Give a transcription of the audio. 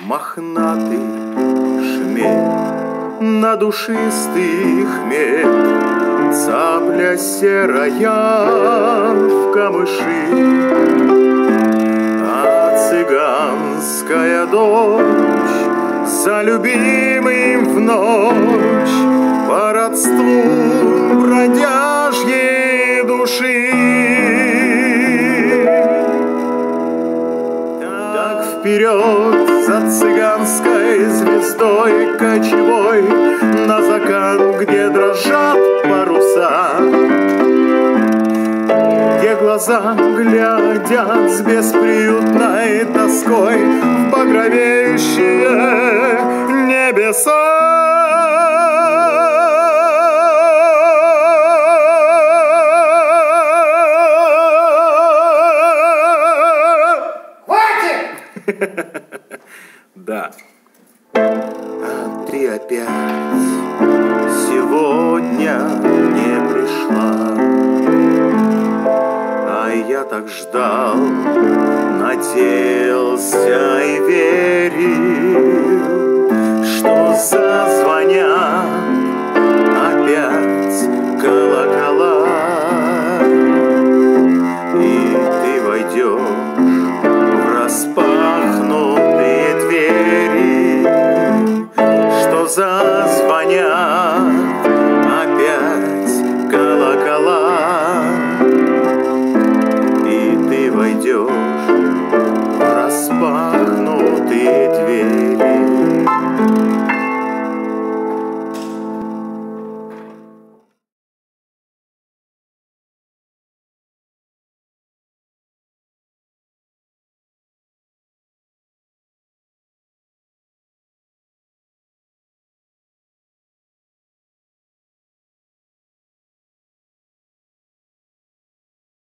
мохнатый шмель, на душистый хмель, цапля серая в камыши, а цыганская дочь за любимым в ночь по родству бродяжьей души. Так вперед за цыганской звездой кочевой на закат, где дрожат паруса, где глаза глядят с бесприютной тоской в багровеющие небеса. Да. А ты опять сегодня не пришла, а я так ждал, надеялся и верил.